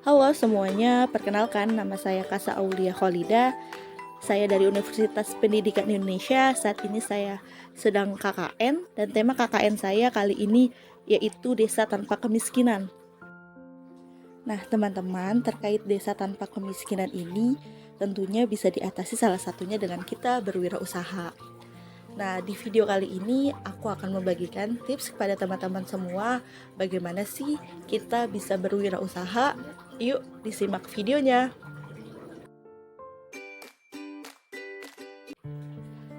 Halo semuanya, perkenalkan nama saya Kasa Aulia Kholida. Saya dari Universitas Pendidikan Indonesia. Saat ini saya sedang KKN dan tema KKN saya kali ini yaitu Desa Tanpa Kemiskinan. Nah, teman-teman, terkait desa tanpa kemiskinan ini tentunya bisa diatasi salah satunya dengan kita berwirausaha. Nah, di video kali ini aku akan membagikan tips kepada teman-teman semua bagaimana sih kita bisa berwirausaha. Yuk, disimak videonya.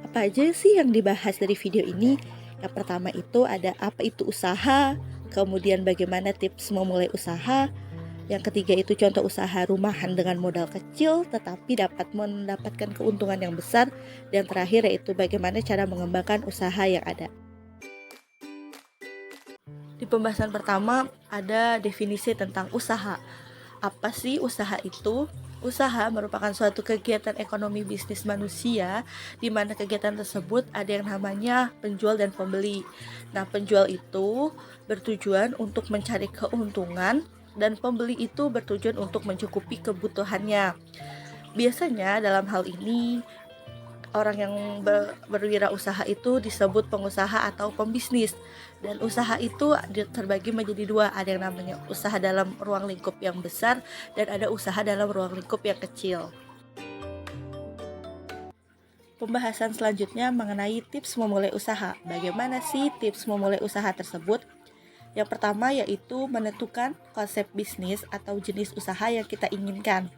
Apa aja sih yang dibahas dari video ini? Yang pertama itu ada apa itu usaha, kemudian bagaimana tips memulai usaha, yang ketiga itu contoh usaha rumahan dengan modal kecil tetapi dapat mendapatkan keuntungan yang besar, dan terakhir yaitu bagaimana cara mengembangkan usaha yang ada. Di pembahasan pertama ada definisi tentang usaha. Apa sih usaha itu? Usaha merupakan suatu kegiatan ekonomi bisnis manusia di mana kegiatan tersebut ada yang namanya penjual dan pembeli. Nah, penjual itu bertujuan untuk mencari keuntungan dan pembeli itu bertujuan untuk mencukupi kebutuhannya. Biasanya dalam hal ini orang yang berwirausaha itu disebut pengusaha atau pembisnis, dan usaha itu terbagi menjadi dua, ada yang namanya usaha dalam ruang lingkup yang besar dan ada usaha dalam ruang lingkup yang kecil. Pembahasan selanjutnya mengenai tips memulai usaha. Bagaimana sih tips memulai usaha tersebut? Yang pertama yaitu menentukan konsep bisnis atau jenis usaha yang kita inginkan.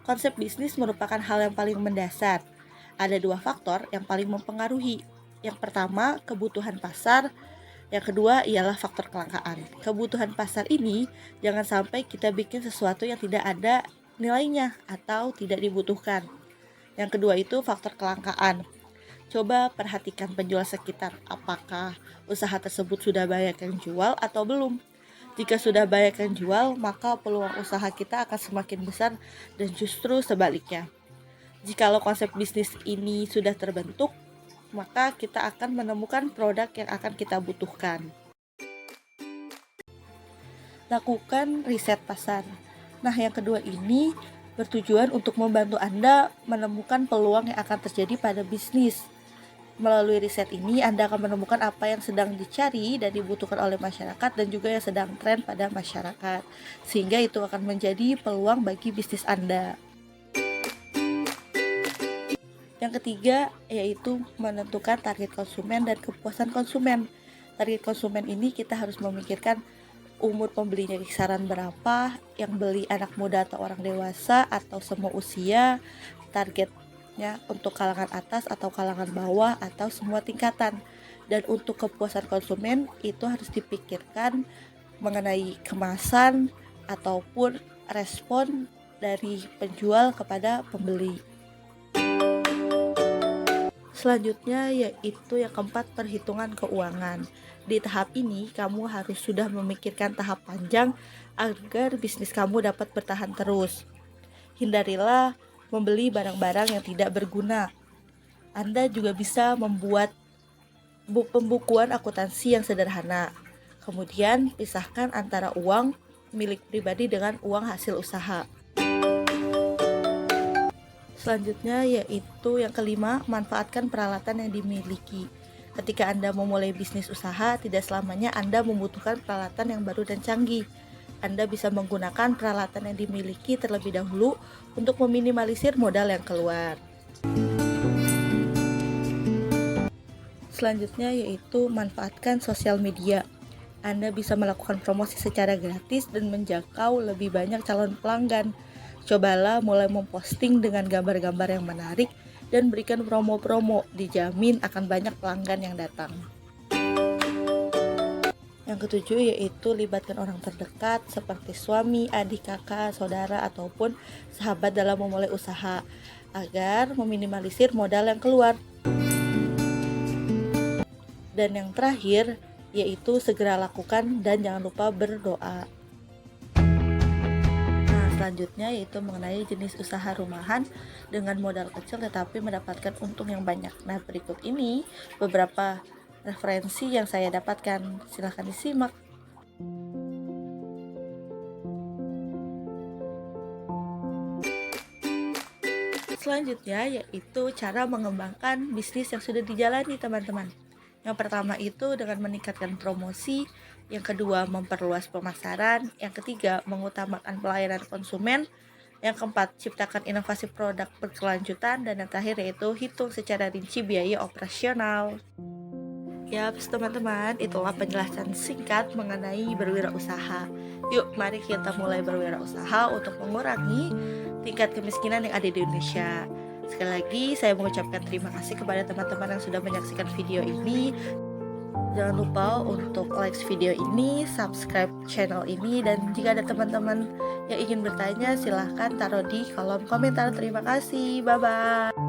Konsep bisnis merupakan hal yang paling mendasar. Ada dua faktor yang paling mempengaruhi. Yang pertama, kebutuhan pasar. Yang kedua ialah faktor kelangkaan. Kebutuhan pasar ini jangan sampai kita bikin sesuatu yang tidak ada nilainya atau tidak dibutuhkan. Yang kedua itu faktor kelangkaan. Coba perhatikan penjual sekitar, apakah usaha tersebut sudah banyak yang jual atau belum. Jika sudah banyak yang jual, maka peluang usaha kita akan semakin besar, dan justru sebaliknya. Jikalau konsep bisnis ini sudah terbentuk, maka kita akan menemukan produk yang akan kita butuhkan. Lakukan riset pasar. Nah, yang kedua ini bertujuan untuk membantu Anda menemukan peluang yang akan terjadi pada bisnis. Melalui riset ini, Anda akan menemukan apa yang sedang dicari dan dibutuhkan oleh masyarakat dan juga yang sedang tren pada masyarakat. Sehingga itu akan menjadi peluang bagi bisnis Anda. Yang ketiga yaitu menentukan target konsumen dan kepuasan konsumen. Target konsumen ini kita harus memikirkan umur pembelinya kisaran berapa, yang beli anak muda atau orang dewasa atau semua usia, targetnya untuk kalangan atas atau kalangan bawah atau semua tingkatan. Dan untuk kepuasan konsumen itu harus dipikirkan mengenai kemasan ataupun respon dari penjual kepada pembeli. Selanjutnya yaitu yang keempat, perhitungan keuangan. Di tahap ini kamu harus sudah memikirkan tahap panjang agar bisnis kamu dapat bertahan terus. Hindarilah membeli barang-barang yang tidak berguna. Anda juga bisa membuat pembukuan akuntansi yang sederhana. Kemudian pisahkan antara uang milik pribadi dengan uang hasil usaha. Selanjutnya yaitu yang kelima, manfaatkan peralatan yang dimiliki. Ketika Anda memulai bisnis usaha, tidak selamanya Anda membutuhkan peralatan yang baru dan canggih. Anda bisa menggunakan peralatan yang dimiliki terlebih dahulu untuk meminimalisir modal yang keluar. Selanjutnya yaitu manfaatkan sosial media. Anda bisa melakukan promosi secara gratis dan menjangkau lebih banyak calon pelanggan. Cobalah mulai memposting dengan gambar-gambar yang menarik dan berikan promo-promo, dijamin akan banyak pelanggan yang datang. Yang ketujuh yaitu libatkan orang terdekat seperti suami, adik, kakak, saudara, ataupun sahabat dalam memulai usaha agar meminimalisir modal yang keluar. Dan yang terakhir yaitu segera lakukan dan jangan lupa berdoa. Selanjutnya yaitu mengenai jenis usaha rumahan dengan modal kecil tetapi mendapatkan untung yang banyak. Nah, berikut ini beberapa referensi yang saya dapatkan. Silahkan disimak. selanjutnya yaitu cara mengembangkan bisnis yang sudah dijalani teman-teman. Yang pertama itu dengan meningkatkan promosi, yang kedua memperluas pemasaran, yang ketiga mengutamakan pelayanan konsumen, yang keempat ciptakan inovasi produk berkelanjutan, dan yang terakhir yaitu hitung secara rinci biaya operasional. Yap, teman-teman, itulah penjelasan singkat mengenai berwirausaha. Yuk, mari kita mulai berwirausaha untuk mengurangi tingkat kemiskinan yang ada di Indonesia. Sekali lagi, saya mengucapkan terima kasih kepada teman-teman yang sudah menyaksikan video ini. Jangan lupa untuk like video ini, subscribe channel ini, dan jika ada teman-teman yang ingin bertanya, silahkan taruh di kolom komentar. Terima kasih, bye-bye.